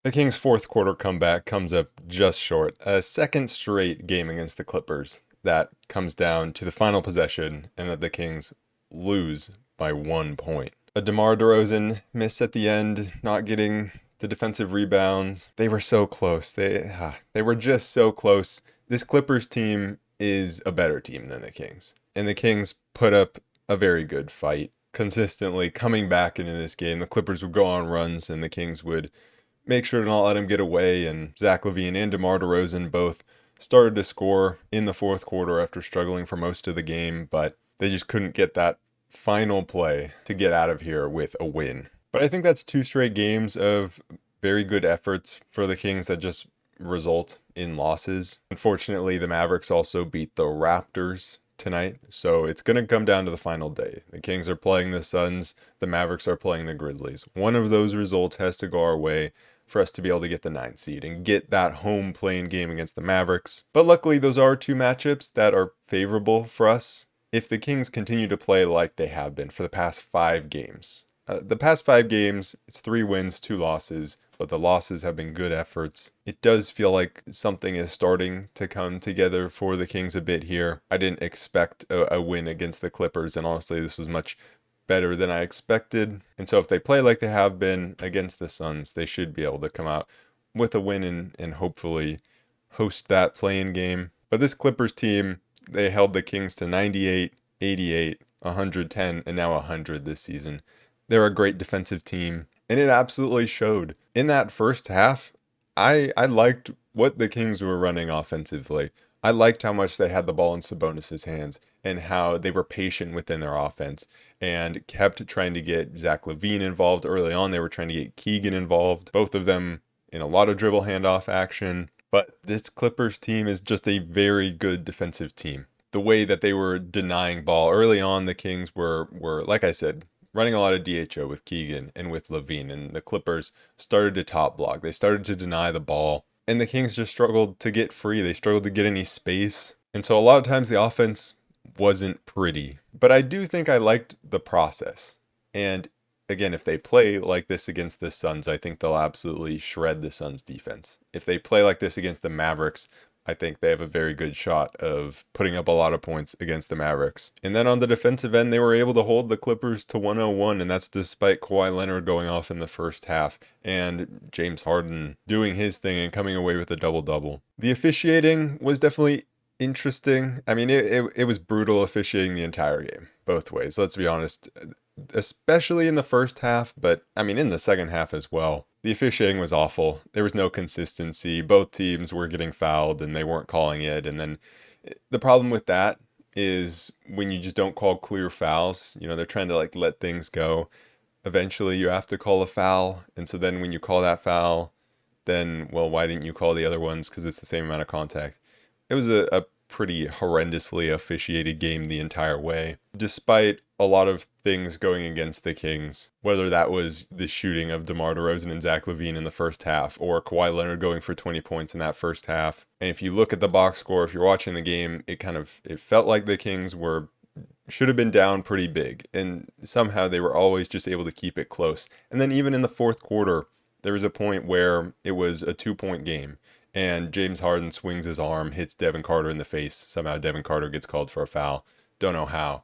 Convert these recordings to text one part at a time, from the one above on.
The Kings' fourth quarter comeback comes up just short. A second straight game against the Clippers that comes down to the final possession and that the Kings lose by 1 point. A DeMar DeRozan miss at the end, not getting the defensive rebounds. They were so close. They were just so close. This Clippers team is a better team than the Kings. And the Kings put up a very good fight. Consistently coming back into this game, the Clippers would go on runs and the Kings would make sure to not let him get away, and Zach LaVine and DeMar DeRozan both started to score in the fourth quarter after struggling for most of the game, but they just couldn't get that final play to get out of here with a win. But I think that's two straight games of very good efforts for the Kings that just result in losses. Unfortunately, the Mavericks also beat the Raptors tonight, so it's going to come down to the final day. The Kings are playing the Suns, the Mavericks are playing the Grizzlies. One of those results has to go our way for us to be able to get the 9th seed and get that home playing game against the Mavericks. But luckily, those are two matchups that are favorable for us if the Kings continue to play like they have been for the past 5 games. The past 5 games, it's 3 wins, 2 losses, but the losses have been good efforts. It does feel like something is starting to come together for the Kings a bit here. I didn't expect a win against the Clippers, and honestly, this was much better than I expected. And so if they play like they have been against the Suns, they should be able to come out with a win and hopefully host that play-in game. But this Clippers team, they held the Kings to 98, 88, 110, and now 100 this season. They're a great defensive team, and it absolutely showed. In that first half, I liked what the Kings were running offensively. I liked how much they had the ball in Sabonis' hands and how they were patient within their offense and kept trying to get Zach LaVine involved. Early on, they were trying to get Keegan involved, both of them in a lot of dribble handoff action. But this Clippers team is just a very good defensive team. The way that they were denying ball early on, the Kings were like I said, running a lot of DHO with Keegan and with LaVine, and the Clippers started to top block. They started to deny the ball, and the Kings just struggled to get free. They struggled to get any space. And so a lot of times the offense wasn't pretty. But I do think I liked the process. And again, if they play like this against the Suns, I think they'll absolutely shred the Suns defense. If they play like this against the Mavericks, I think they have a very good shot of putting up a lot of points against the Mavericks. And then on the defensive end, they were able to hold the Clippers to 101, and that's despite Kawhi Leonard going off in the first half and James Harden doing his thing and coming away with a double-double. The officiating was definitely interesting. I mean, it was brutal officiating the entire game, both ways. Let's be honest, especially in the first half, but I mean, in the second half as well. The officiating was awful. There was no consistency. Both teams were getting fouled and they weren't calling it. And then the problem with that is when you just don't call clear fouls, they're trying to let things go. Eventually you have to call a foul. And so then when you call that foul, then, well, why didn't you call the other ones? Because it's the same amount of contact. It was a pretty horrendously officiated game the entire way, despite a lot of things going against the Kings, whether that was the shooting of DeMar DeRozan and Zach LaVine in the first half, or Kawhi Leonard going for 20 points in that first half. And if you look at the box score, if you're watching the game, it felt like the Kings should have been down pretty big, and somehow they were always just able to keep it close. And then even in the fourth quarter, there was a point where it was a 2-point game, and James Harden swings his arm, hits Devin Carter in the face. Somehow Devin Carter gets called for a foul. Don't know how.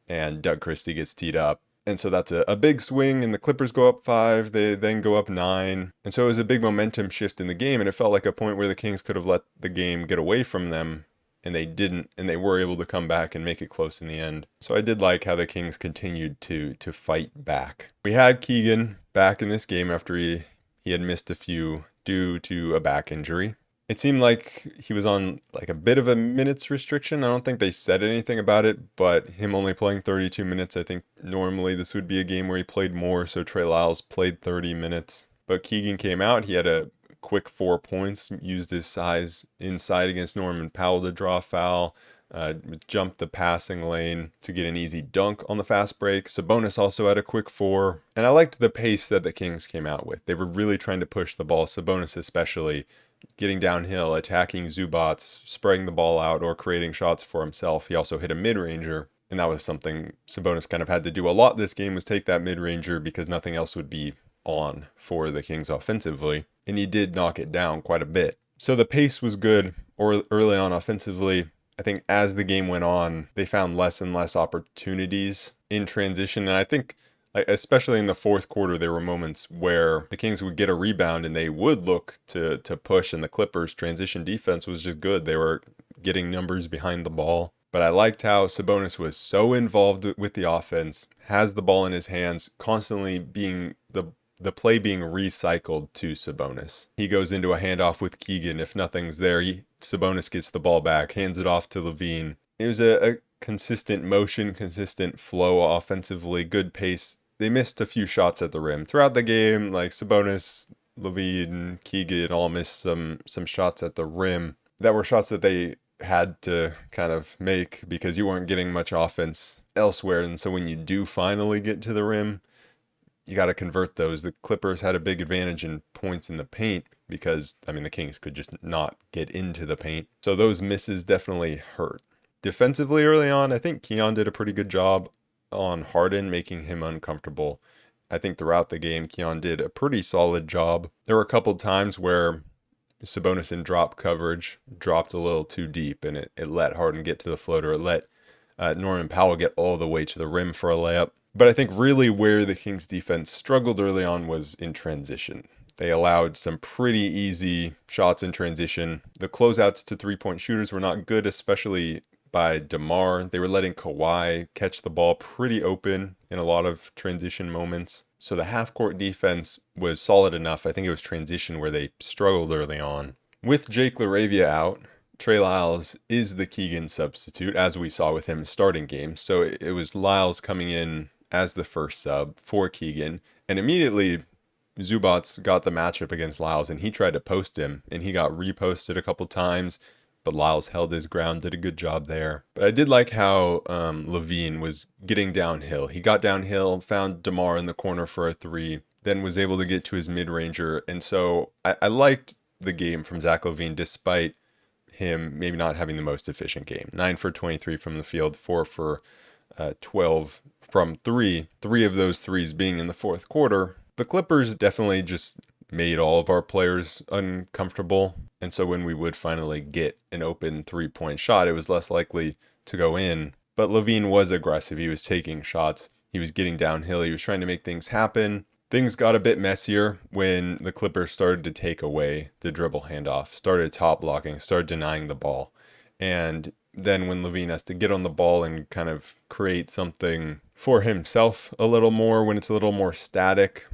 And Doug Christie gets teed up. And so that's a big swing, and the Clippers go up 5. They then go up 9. And so it was a big momentum shift in the game, and it felt like a point where the Kings could have let the game get away from them, and they didn't, and they were able to come back and make it close in the end. So I did like how the Kings continued to fight back. We had Keegan back in this game after he had missed a few due to a back injury. It seemed like he was on a bit of a minutes restriction. I don't think they said anything about it, but him only playing 32 minutes, I think normally this would be a game where he played more, so Trey Lyles played 30 minutes. But Keegan came out, he had a quick 4 points, used his size inside against Norman Powell to draw a foul, jumped the passing lane to get an easy dunk on the fast break. Sabonis also had a quick 4. And I liked the pace that the Kings came out with. They were really trying to push the ball, Sabonis especially, getting downhill, attacking Zubats, spraying the ball out, or creating shots for himself. He also hit a mid-ranger, and that was something Sabonis kind of had to do a lot this game, was take that mid-ranger because nothing else would be on for the Kings offensively. and he did knock it down quite a bit. So the pace was good or early on offensively. I think as the game went on, they found less and less opportunities in transition. And I think, especially in the fourth quarter, there were moments where the Kings would get a rebound and they would look to push, and the Clippers' transition defense was just good. They were getting numbers behind the ball. But I liked how Sabonis was so involved with the offense, has the ball in his hands, constantly being the play being recycled to Sabonis. He goes into a handoff with Keegan. If nothing's there, Sabonis gets the ball back, hands it off to LaVine. It was a consistent motion, consistent flow offensively, good pace. They missed a few shots at the rim. Throughout the game, like Sabonis, LaVine, Keegan all missed some shots at the rim. That were shots that they had to kind of make because you weren't getting much offense elsewhere. And so when you do finally get to the rim, you got to convert those. The Clippers had a big advantage in points in the paint because, the Kings could just not get into the paint. So those misses definitely hurt. Defensively early on, I think Keon did a pretty good job on Harden, making him uncomfortable. I think throughout the game, Keon did a pretty solid job. There were a couple times where Sabonis in drop coverage dropped a little too deep, and it let Harden get to the floater. It let Norman Powell get all the way to the rim for a layup. But I think really where the Kings defense struggled early on was in transition. They allowed some pretty easy shots in transition. The closeouts to three-point shooters were not good, especially by DeMar. They were letting Kawhi catch the ball pretty open in a lot of transition moments. So the half-court defense was solid enough. I think it was transition where they struggled early on. With Jake LaRavia out, Trey Lyles is the Keegan substitute, as we saw with him starting games. So it was Lyles coming in as the first sub for Keegan. And immediately, Zubats got the matchup against Lyles, and he tried to post him, and he got reposted a couple times, but Lyles held his ground, did a good job there. But I did like how LaVine was getting downhill. He got downhill, found DeMar in the corner for a three, then was able to get to his mid-ranger. And so I liked the game from Zach LaVine, despite him maybe not having the most efficient game. 9 for 23 from the field, 4 for 12 from three of those threes being in the fourth quarter. The Clippers definitely just made all of our players uncomfortable. And so when we would finally get an open three-point shot, it was less likely to go in. But LaVine was aggressive. He was taking shots. He was getting downhill. He was trying to make things happen. Things got a bit messier when the Clippers started to take away the dribble handoff, started top blocking, started denying the ball. And then when LaVine has to get on the ball and kind of create something for himself a little more, when it's a little more static,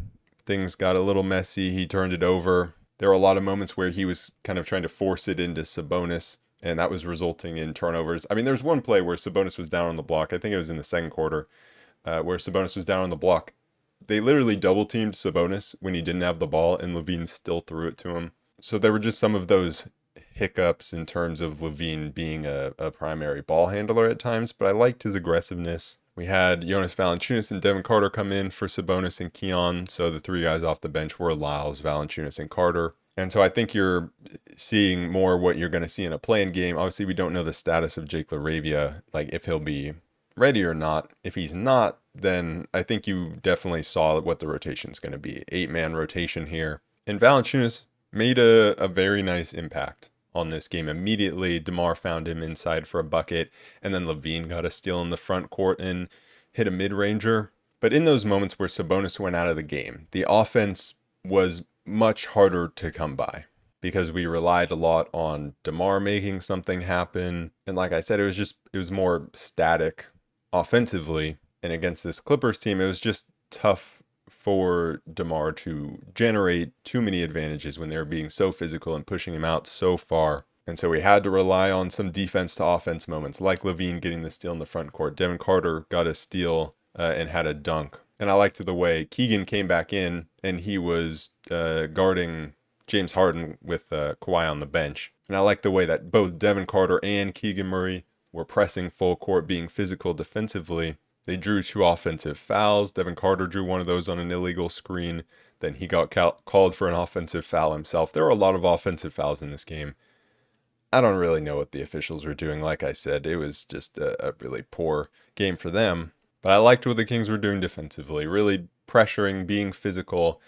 things got a little messy. He turned it over. There were a lot of moments where he was kind of trying to force it into Sabonis, and that was resulting in turnovers. There's one play where Sabonis was down on the block. I think it was in the second quarter, where Sabonis was down on the block. They literally double-teamed Sabonis when he didn't have the ball, and LaVine still threw it to him. So there were just some of those hiccups in terms of LaVine being a primary ball handler at times, but I liked his aggressiveness. We had Jonas Valanciunas and Devin Carter come in for Sabonis and Keon, so the three guys off the bench were Lyles, Valanciunas, and Carter. And so I think you're seeing more what you're going to see in a play-in game. Obviously, we don't know the status of Jake LaRavia, like if he'll be ready or not. If he's not, then I think you definitely saw what the rotation's going to be. 8-man rotation here. And Valanciunas made a very nice impact on this game. Immediately, DeMar found him inside for a bucket, and then LaVine got a steal in the front court and hit a mid-ranger. But in those moments where Sabonis went out of the game, the offense was much harder to come by because we relied a lot on DeMar making something happen. And like I said, it was more static offensively. And against this Clippers team, it was just tough for DeMar to generate too many advantages when they were being so physical and pushing him out so far. And so we had to rely on some defense to offense moments, like LaVine getting the steal in the front court. Devin Carter got a steal and had a dunk. And I liked the way Keegan came back in and he was guarding James Harden with Kawhi on the bench. And I liked the way that both Devin Carter and Keegan Murray were pressing full court, being physical defensively. They drew 2 offensive fouls. Devin Carter drew one of those on an illegal screen. Then he got called for an offensive foul himself. There were a lot of offensive fouls in this game. I don't really know what the officials were doing. Like I said, it was just a really poor game for them. But I liked what the Kings were doing defensively, really pressuring, being physical,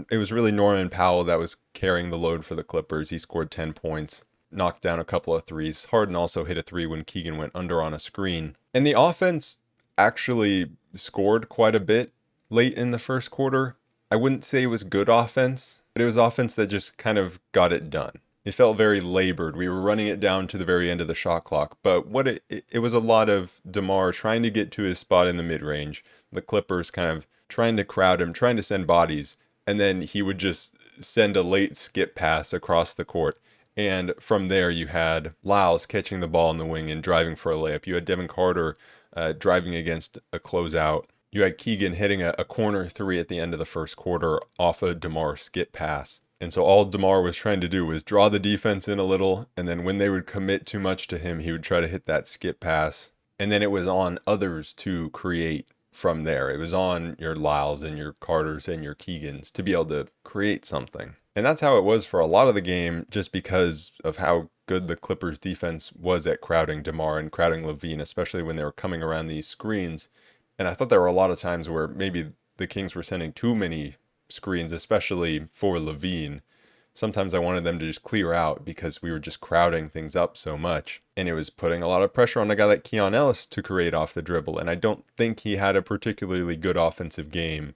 it was really Norman Powell that was carrying the load for the Clippers. He scored 10 points, knocked down a couple of threes. Harden also hit a three when Keegan went under on a screen. And the offense actually scored quite a bit late in the first quarter. I wouldn't say it was good offense, but it was offense that just kind of got it done. It felt very labored. We were running it down to the very end of the shot clock, but what it was a lot of DeMar trying to get to his spot in the mid-range, the Clippers kind of trying to crowd him, trying to send bodies, and then he would just send a late skip pass across the court. And from there, you had Lyles catching the ball in the wing and driving for a layup. You had Devin Carter driving against a closeout. You had Keegan hitting a corner three at the end of the first quarter off a DeMar skip pass. And so all DeMar was trying to do was draw the defense in a little, and then when they would commit too much to him, he would try to hit that skip pass. And then it was on others to create from there. It was on your Lyles and your Carters and your Keegans to be able to create something. And that's how it was for a lot of the game, just because of how good the Clippers defense was at crowding DeMar and crowding LaVine, especially when they were coming around these screens. And I thought there were a lot of times where maybe the Kings were sending too many screens, especially for LaVine. Sometimes I wanted them to just clear out because we were just crowding things up so much. And it was putting a lot of pressure on a guy like Keon Ellis to create off the dribble. And I don't think he had a particularly good offensive game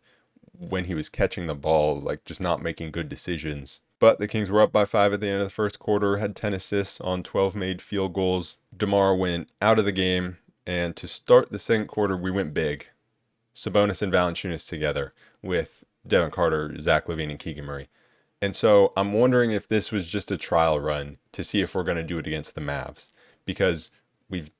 when he was catching the ball, like just not making good decisions. But the Kings were up by 5 at the end of the first quarter, had 10 assists on 12 made field goals. DeMar went out of the game. And to start the second quarter, we went big. Sabonis and Valanciunas together with Devin Carter, Zach LaVine, and Keegan Murray. And so I'm wondering if this was just a trial run to see if we're going to do it against the Mavs. Because we've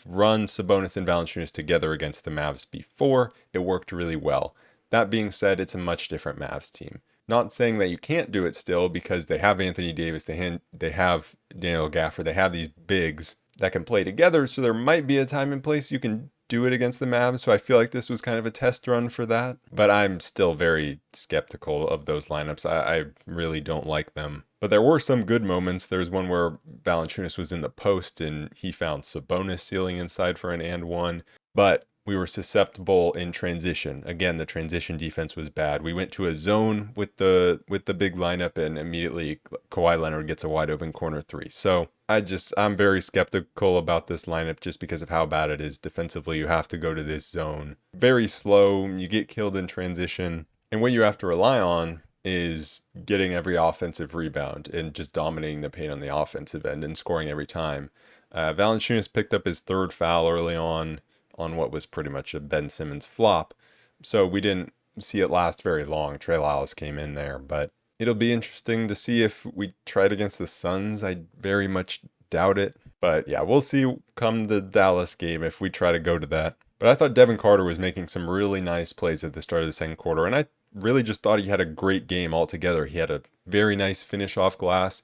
run Sabonis and Valanciunas together against the Mavs before. It worked really well. That being said, it's a much different Mavs team. Not saying that you can't do it still, because they have Anthony Davis, they have Daniel Gafford, they have these bigs that can play together. So there might be a time and place you can do it against the Mavs. So I feel like this was kind of a test run for that. But I'm still very skeptical of those lineups. I really don't like them. But there were some good moments. There was one where Valanciunas was in the post and he found Sabonis sealing inside for an and one. But we were susceptible in transition. Again, the transition defense was bad. We went to a zone with the big lineup, and immediately Kawhi Leonard gets a wide open corner three. So I'm very skeptical about this lineup just because of how bad it is defensively. You have to go to this zone. Very slow. You get killed in transition. And what you have to rely on is getting every offensive rebound and just dominating the paint on the offensive end and scoring every time. Valanciunas picked up his third foul early on what was pretty much a Ben Simmons flop. So we didn't see it last very long. Trey Lyles came in there, but it'll be interesting to see if we try it against the Suns. I very much doubt it. But yeah, we'll see come the Dallas game if we try to go to that. But I thought Devin Carter was making some really nice plays at the start of the second quarter, and I really just thought he had a great game altogether. He had a very nice finish off glass.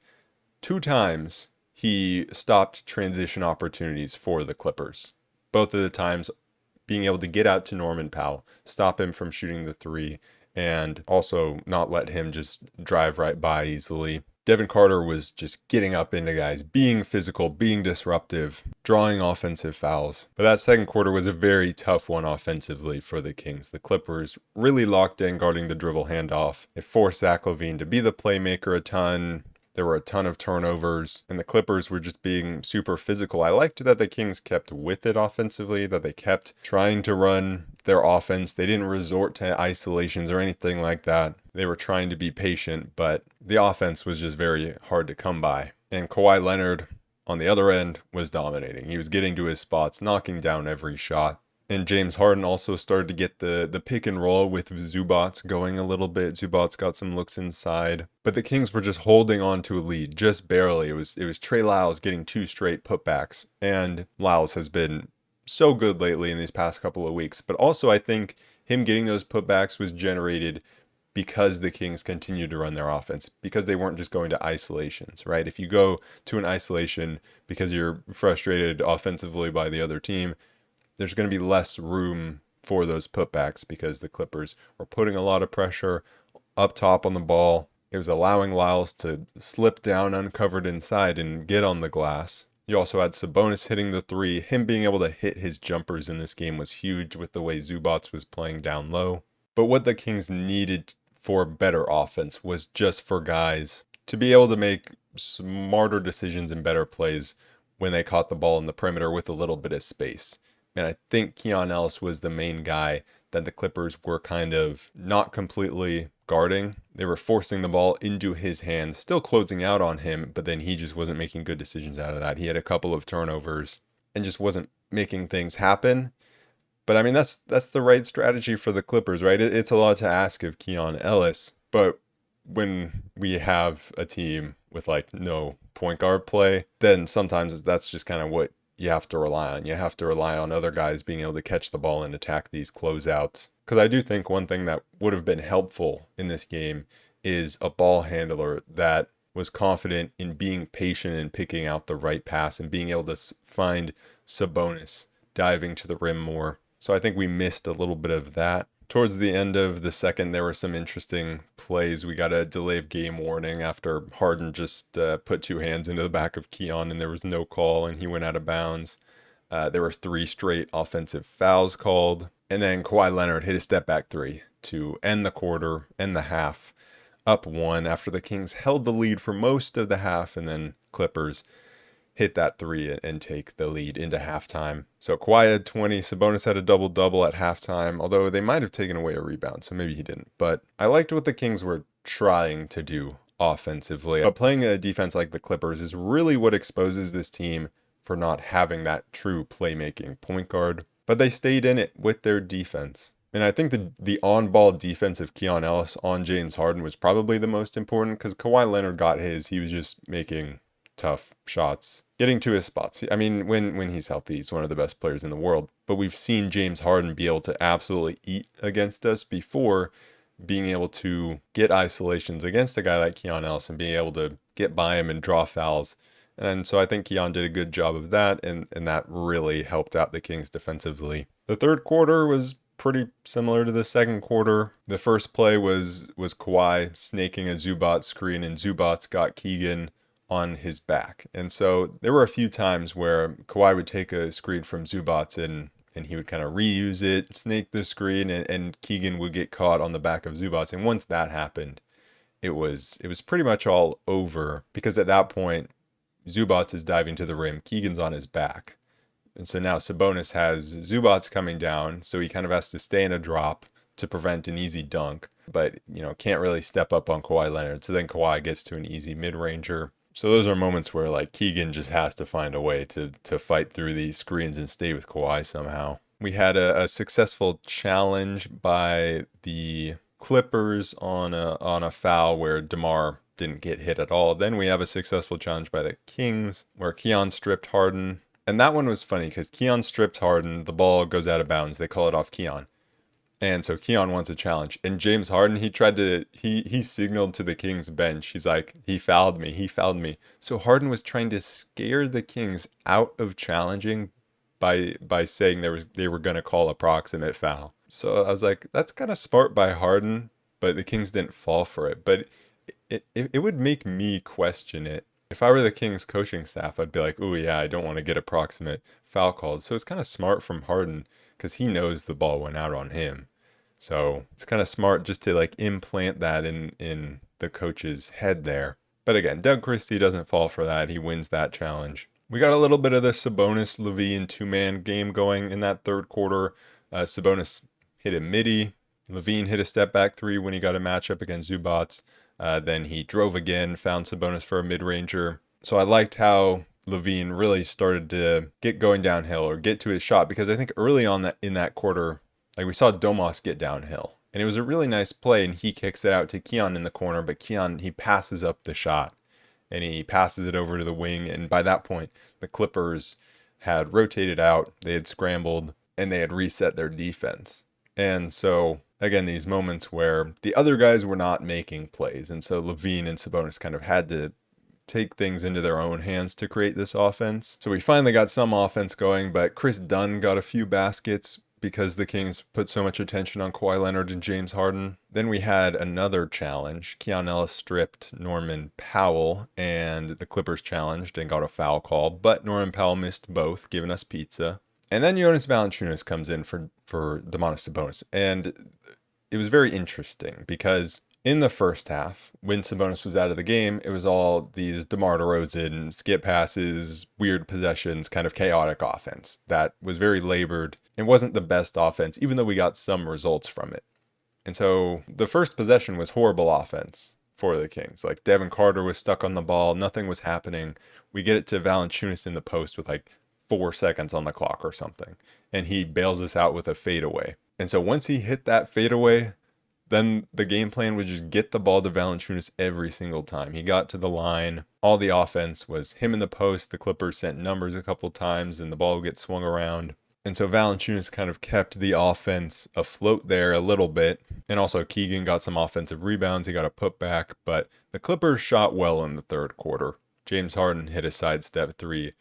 2 times he stopped transition opportunities for the Clippers. Both of the times being able to get out to Norman Powell, stop him from shooting the three, and also not let him just drive right by easily. Devin Carter was just getting up into guys, being physical, being disruptive, drawing offensive fouls. But that second quarter was a very tough one offensively for the Kings. The Clippers really locked in guarding the dribble handoff. It forced Zach LaVine to be the playmaker a ton. There were a ton of turnovers, and the Clippers were just being super physical. I liked that the Kings kept with it offensively, that they kept trying to run their offense. They didn't resort to isolations or anything like that. They were trying to be patient, but the offense was just very hard to come by. And Kawhi Leonard, on the other end, was dominating. He was getting to his spots, knocking down every shot. And James Harden also started to get the pick and roll with Zubac going a little bit. Zubac got some looks inside. But the Kings were just holding on to a lead, just barely. It was Trey Lyles getting 2 straight putbacks. And Lyles has been so good lately in these past couple of weeks. But also I think him getting those putbacks was generated because the Kings continued to run their offense, because they weren't just going to isolations, right? If you go to an isolation because you're frustrated offensively by the other team, there's going to be less room for those putbacks because the Clippers were putting a lot of pressure up top on the ball. It was allowing Lyles to slip down uncovered inside and get on the glass. You also had Sabonis hitting the three. Him being able to hit his jumpers in this game was huge with the way Zubac was playing down low. But what the Kings needed for better offense, was just for guys to be able to make smarter decisions and better plays when they caught the ball in the perimeter with a little bit of space. And I think Keon Ellis was the main guy that the Clippers were kind of not completely guarding. They were forcing the ball into his hands, still closing out on him, but then he just wasn't making good decisions out of that. He had a couple of turnovers and just wasn't making things happen. But I mean, that's the right strategy for the Clippers, right? It's a lot to ask of Keon Ellis, but when we have a team with like no point guard play, then sometimes that's just kind of what you have to rely on. You have to rely on other guys being able to catch the ball and attack these closeouts. Because I do think one thing that would have been helpful in this game is a ball handler that was confident in being patient and picking out the right pass and being able to find Sabonis diving to the rim more. So I think we missed a little bit of that. Towards the end of the second, there were some interesting plays. We got a delay of game warning after Harden just put two hands into the back of Keon and there was no call and he went out of bounds. There were 3 straight offensive fouls called. And then Kawhi Leonard hit a step back 3 to end the quarter, end the half, up 1 after the Kings held the lead for most of the half, and then Clippers hit that 3 and take the lead into halftime. So Kawhi had 20, Sabonis had a double-double at halftime, although they might have taken away a rebound, so maybe he didn't. But I liked what the Kings were trying to do offensively. But playing a defense like the Clippers is really what exposes this team for not having that true playmaking point guard. But they stayed in it with their defense. And I think the on-ball defense of Keon Ellis on James Harden was probably the most important because Kawhi Leonard got his. He was just making tough shots, getting to his spots. I mean, when he's healthy, he's one of the best players in the world. But we've seen James Harden be able to absolutely eat against us before, being able to get isolations against a guy like Keon Ellis and being able to get by him and draw fouls. And so I think Keon did a good job of that, and that really helped out the Kings defensively. The third quarter was pretty similar to the second quarter. The first play was Kawhi snaking a Zubac screen, and Zubac got Keegan on his back. And so there were a few times where Kawhi would take a screen from Zubac and he would kind of reuse it, snake the screen, and Keegan would get caught on the back of Zubac. And once that happened, it was pretty much all over, because at that point, Zubac is diving to the rim, Keegan's on his back. And so now Sabonis has Zubac coming down, so he kind of has to stay in a drop to prevent an easy dunk, but, can't really step up on Kawhi Leonard. So then Kawhi gets to an easy mid-ranger. So those are moments where like Keegan just has to find a way to fight through these screens and stay with Kawhi somehow. We had a successful challenge by the Clippers on a foul where DeMar didn't get hit at all. Then we have a successful challenge by the Kings where Keon stripped Harden. And that one was funny because Keon stripped Harden, the ball goes out of bounds, they call it off Keon. And so Keon wants a challenge. And James Harden, he signaled to the Kings bench. He's like, he fouled me. So Harden was trying to scare the Kings out of challenging by saying they were going to call a proximate foul. So I was like, that's kind of smart by Harden, but the Kings didn't fall for it. But it would make me question it. If I were the Kings coaching staff, I'd be like, oh yeah, I don't want to get a proximate foul called. So it's kind of smart from Harden because he knows the ball went out on him. So it's kind of smart just to like implant that in the coach's head there. But again, Doug Christie doesn't fall for that. He wins that challenge. We got a little bit of the Sabonis-LaVine two-man game going in that third quarter. Sabonis hit a midi. LaVine hit a step-back 3 when he got a matchup against Zubac. Then he drove again, found Sabonis for a mid-ranger. So I liked how LaVine really started to get going downhill or get to his shot, because I think early on in that quarter, like we saw Domas get downhill. And it was a really nice play, and he kicks it out to Keon in the corner, but Keon, he passes up the shot, and he passes it over to the wing. And by that point, the Clippers had rotated out, they had scrambled, and they had reset their defense. And so, again, these moments where the other guys were not making plays, and so LaVine and Sabonis kind of had to take things into their own hands to create this offense. So we finally got some offense going, but Chris Dunn got a few baskets because the Kings put so much attention on Kawhi Leonard and James Harden. Then we had another challenge. Keon Ellis stripped Norman Powell, and the Clippers challenged and got a foul call, but Norman Powell missed both, giving us pizza. And then Jonas Valanciunas comes in for Domantas Sabonis, and it was very interesting because In the first half, when Sabonis was out of the game, it was all these DeMar DeRozan skip passes, weird possessions, kind of chaotic offense that was very labored. It wasn't the best offense, even though we got some results from it. And so the first possession was horrible offense for the Kings. Like Devin Carter was stuck on the ball, nothing was happening. We get it to Valanciunas in the post with like 4 seconds on the clock or something, and he bails us out with a fadeaway. And so once he hit that fadeaway, then the game plan would just get the ball to Valanciunas every single time. He got to the line. All the offense was him in the post. The Clippers sent numbers a couple times, and the ball would get swung around. And so Valanciunas kind of kept the offense afloat there a little bit. And also Keegan got some offensive rebounds. He got a putback. But the Clippers shot well in the third quarter. James Harden hit a sidestep three.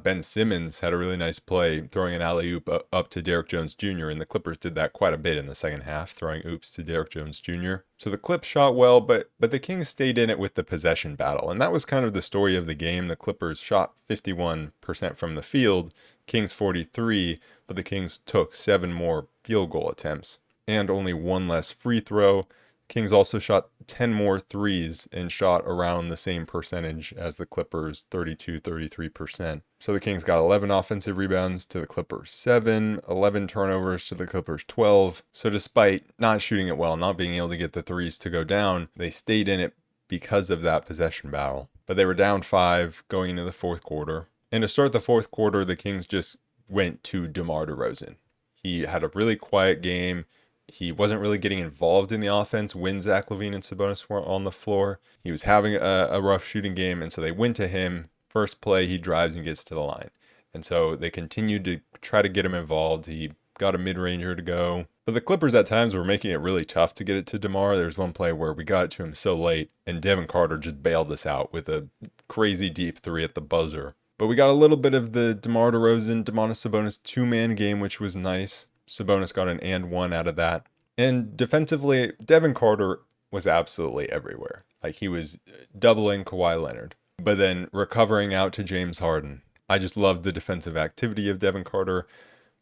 Ben Simmons had a really nice play throwing an alley-oop up to Derrick Jones Jr., and the Clippers did that quite a bit in the second half, throwing oops to Derrick Jones Jr. So the Clips shot well, but the Kings stayed in it with the possession battle, and that was kind of the story of the game. The Clippers shot 51% from the field, Kings 43%, but the Kings took 7 more field goal attempts and only 1 less free throw. Kings also shot 10 more threes and shot around the same percentage as the Clippers, 32-33%. So the Kings got 11 offensive rebounds to the Clippers 7, 11 turnovers to the Clippers 12. So despite not shooting it well, not being able to get the threes to go down, they stayed in it because of that possession battle. But they were down 5 going into the fourth quarter. And to start the fourth quarter, the Kings just went to DeMar DeRozan. He had a really quiet game. He wasn't really getting involved in the offense when Zach LaVine and Sabonis were on the floor. He was having a rough shooting game, and so they went to him. First play, he drives and gets to the line. And so they continued to try to get him involved. He got a mid-ranger to go. But the Clippers at times were making it really tough to get it to DeMar. There's one play where we got it to him so late, and Devin Carter just bailed us out with a crazy deep three at the buzzer. But we got a little bit of the DeMar DeRozan, Domantas Sabonis two-man game, which was nice. Sabonis got an and one out of that. And defensively, Devin Carter was absolutely everywhere. Like, he was doubling Kawhi Leonard, but then recovering out to James Harden. I just loved the defensive activity of Devin Carter.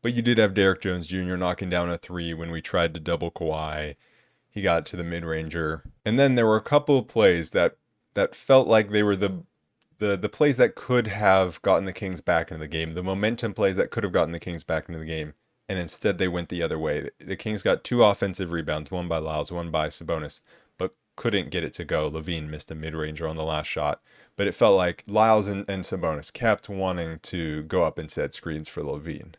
But you did have Derrick Jones Jr. knocking down a three when we tried to double Kawhi. He got to the mid-ranger. And then there were a couple of plays that felt like they were the plays that could have gotten the Kings back into the game. The momentum plays that could have gotten the Kings back into the game. And instead they went the other way. The Kings got 2 offensive rebounds, one by Lyles, one by Sabonis, but couldn't get it to go. LaVine missed a mid-ranger on the last shot. But it felt like Lyles and Sabonis kept wanting to go up and set screens for LaVine.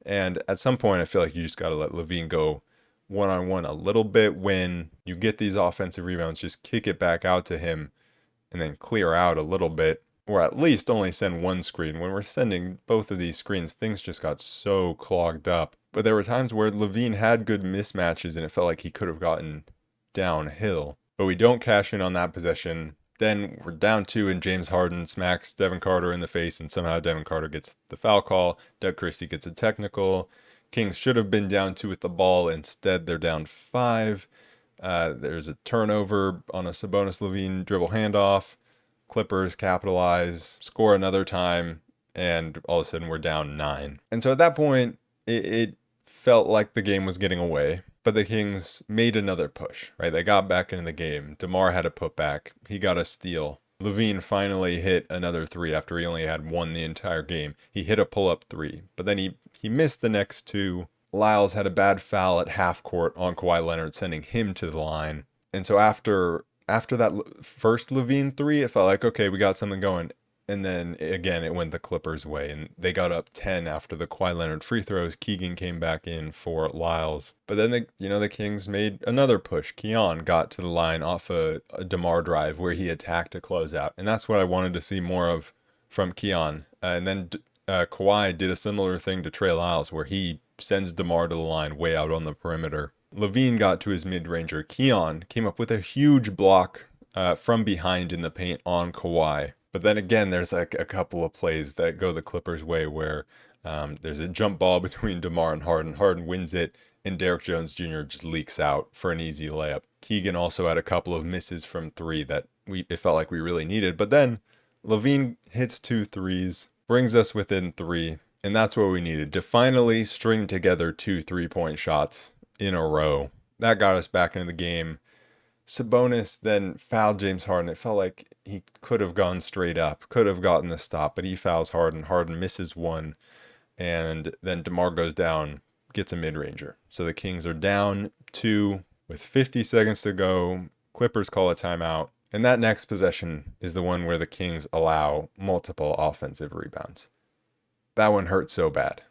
And at some point, I feel like you just got to let LaVine go one-on-one a little bit. When you get these offensive rebounds, just kick it back out to him and then clear out a little bit. Or at least only send one screen. When we're sending both of these screens, things just got so clogged up. But there were times where LaVine had good mismatches and it felt like he could have gotten downhill. But we don't cash in on that possession. Then we're down 2 and James Harden smacks Devin Carter in the face, and somehow Devin Carter gets the foul call. Doug Christie gets a technical. Kings should have been down 2 with the ball. Instead, they're down 5. There's a turnover on a Sabonis LaVine dribble handoff. Clippers capitalize, score another time, and all of a sudden we're down 9. And so at that point, it felt like the game was getting away, but the Kings made another push, right? They got back into the game. DeMar had a putback. He got a steal. LaVine finally hit another 3 after he only had 1 the entire game. He hit a pull-up 3, but then he missed the next 2. Lyles had a bad foul at half court on Kawhi Leonard, sending him to the line. And so after that first LaVine 3, it felt like, okay, we got something going. And then again, it went the Clippers' way, and they got up 10 after the Kawhi Leonard free throws. Keegan came back in for Lyles. But then the Kings made another push. Keon got to the line off a DeMar drive where he attacked a closeout. And that's what I wanted to see more of from Keon. And then Kawhi did a similar thing to Trey Lyles where he sends DeMar to the line way out on the perimeter. LaVine got to his mid-ranger. Keon came up with a huge block from behind in the paint on Kawhi. But then again, there's like a couple of plays that go the Clippers' way where there's a jump ball between DeMar and Harden. Harden wins it, and Derrick Jones Jr. just leaks out for an easy layup. Keegan also had a couple of misses from 3 that it felt like we really needed. But then LaVine hits 2 threes, brings us within 3, and that's what we needed to finally string together 2 3-point shots in a row. That got us back into the game. Sabonis then fouled James Harden. It felt like he could have gone straight up, could have gotten the stop, but he fouls Harden. Harden misses one, and then DeMar goes down, gets a mid-ranger. So the Kings are down 2 with 50 seconds to go. Clippers call a timeout. And that next possession is the one where the Kings allow multiple offensive rebounds. That one hurt so bad,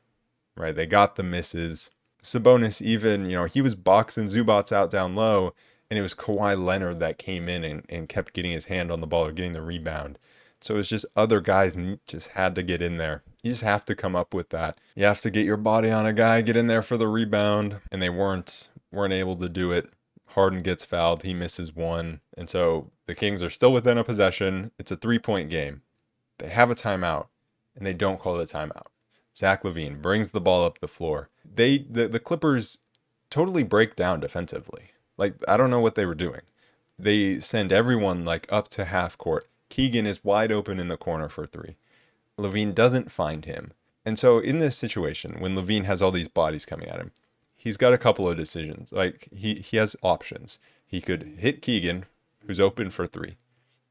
right? They got the misses. Sabonis even, he was boxing Zubats out down low, and it was Kawhi Leonard that came in and kept getting his hand on the ball or getting the rebound. So it was just other guys just had to get in there. You just have to come up with that. You have to get your body on a guy, get in there for the rebound, and they weren't able to do it. Harden gets fouled. He misses one. And so the Kings are still within a possession. It's a 3-point game. They have a timeout, and they don't call the timeout. Zach LaVine brings the ball up the floor. The Clippers totally break down defensively. Like, I don't know what they were doing. They send everyone up to half court. Keegan is wide open in the corner for 3. LaVine doesn't find him. And so in this situation, when LaVine has all these bodies coming at him, he's got a couple of decisions. He has options. He could hit Keegan, who's open for 3.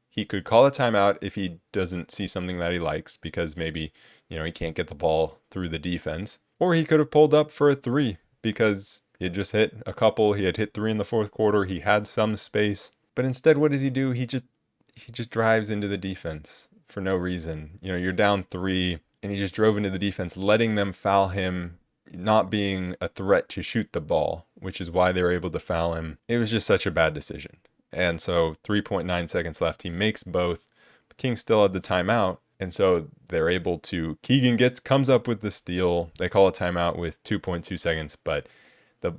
He could call a timeout if he doesn't see something that he likes, because maybe, he can't get the ball through the defense. Or he could have pulled up for a 3 because he had just hit a couple. He had hit 3 in the fourth quarter. He had some space. But instead, what does he do? He just drives into the defense for no reason. You're down 3, and he just drove into the defense, letting them foul him, not being a threat to shoot the ball, which is why they were able to foul him. It was just such a bad decision. And so 3.9 seconds left. He makes both. Kings still had the timeout. And so they're able to, Keegan comes up with the steal. They call a timeout with 2.2 seconds, but the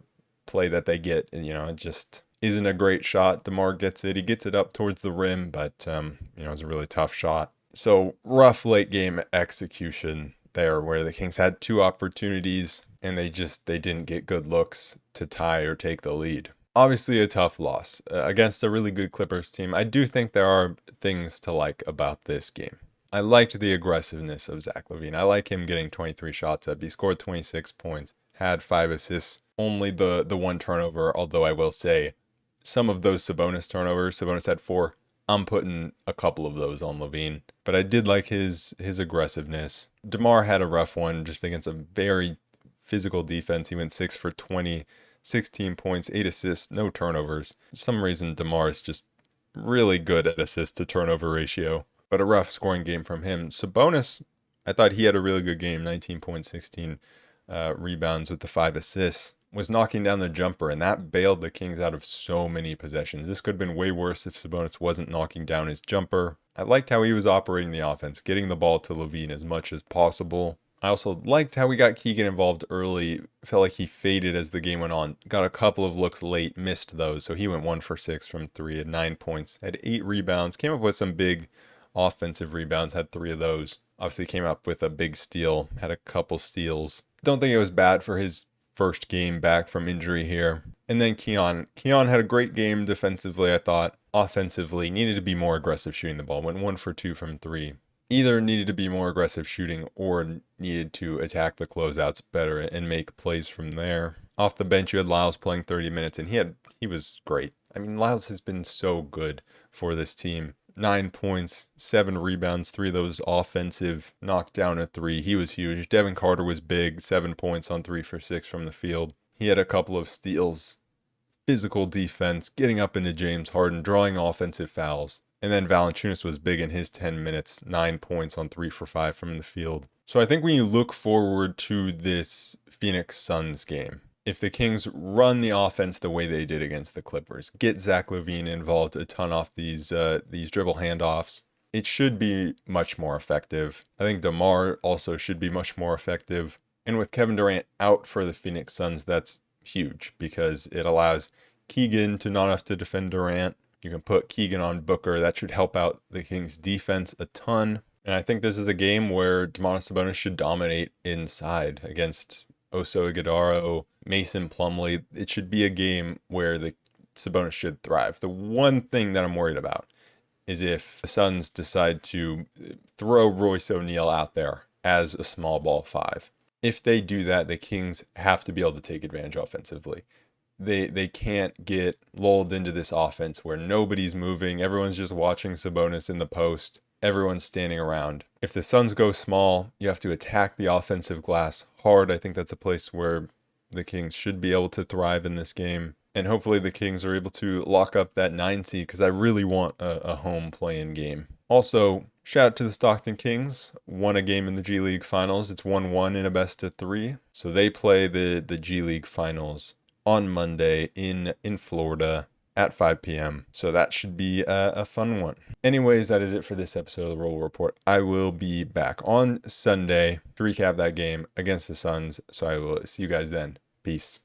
play that they get, it just isn't a great shot. DeMar gets it. He gets it up towards the rim, but, it was a really tough shot. So rough late game execution there, where the Kings had 2 opportunities and they didn't get good looks to tie or take the lead. Obviously a tough loss against a really good Clippers team. I do think there are things to like about this game. I liked the aggressiveness of Zach LaVine. I like him getting 23 shots up. He scored 26 points, had 5 assists, only the 1 turnover, although I will say some of those Sabonis turnovers, Sabonis had 4. I'm putting a couple of those on LaVine. But I did like his aggressiveness. DeMar had a rough one just against a very physical defense. He went 6 for 20, 16 points, 8 assists, no turnovers. For some reason, DeMar is just really good at assist to turnover ratio. But a rough scoring game from him. Sabonis, I thought he had a really good game, 19 points, 16 rebounds with the 5 assists. Was knocking down the jumper, and that bailed the Kings out of so many possessions. This could have been way worse if Sabonis wasn't knocking down his jumper. I liked how he was operating the offense, getting the ball to LaVine as much as possible. I also liked how we got Keegan involved early. Felt like he faded as the game went on. Got a couple of looks late, missed those. So he went 1 for 6 from 3, had 9 points, had 8 rebounds, came up with some big offensive rebounds, had 3 of those. Obviously came up with a big steal, had a couple steals. Don't think it was bad for his first game back from injury here. And then Keon had a great game defensively, I thought. Offensively, needed to be more aggressive shooting the ball. Went 1 for 2 from 3. Either needed to be more aggressive shooting or needed to attack the closeouts better and make plays from there. Off the bench, you had Lyles playing 30 minutes, and he was great. I mean, Lyles has been so good for this team. 9 points, 7 rebounds, 3 of those offensive, knocked down a 3. He was huge. Devin Carter was big, 7 points on 3 for 6 from the field. He had a couple of steals, physical defense, getting up into James Harden, drawing offensive fouls. And then Valanciunas was big in his 10 minutes, 9 points on 3 for 5 from the field. So I think when you look forward to this Phoenix Suns game, if the Kings run the offense the way they did against the Clippers, get Zach LaVine involved a ton off these dribble handoffs, it should be much more effective. I think DeMar also should be much more effective. And with Kevin Durant out for the Phoenix Suns, that's huge because it allows Keegan to not have to defend Durant. You can put Keegan on Booker. That should help out the Kings' defense a ton. And I think this is a game where Domantas Sabonis should dominate inside against Oso Ighodaro, Mason Plumlee. It should be a game where the Sabonis should thrive. The one thing that I'm worried about is if the Suns decide to throw Royce O'Neal out there as a small ball 5. If they do that, the Kings have to be able to take advantage offensively. They can't get lulled into this offense where nobody's moving, everyone's just watching Sabonis in the post, everyone's standing around. If the Suns go small, you have to attack the offensive glass hard. I think that's a place where the Kings should be able to thrive in this game. And hopefully the Kings are able to lock up that 9 seed because I really want a home play-in game. Also, shout out to the Stockton Kings. Won a game in the G League Finals. It's 1-1 in a best of 3. So they play the G League Finals on Monday in Florida at 5 p.m. So that should be a fun one. Anyways, that is it for this episode of the Roll Report. I will be back on Sunday to recap that game against the Suns. So I will see you guys then. Peace.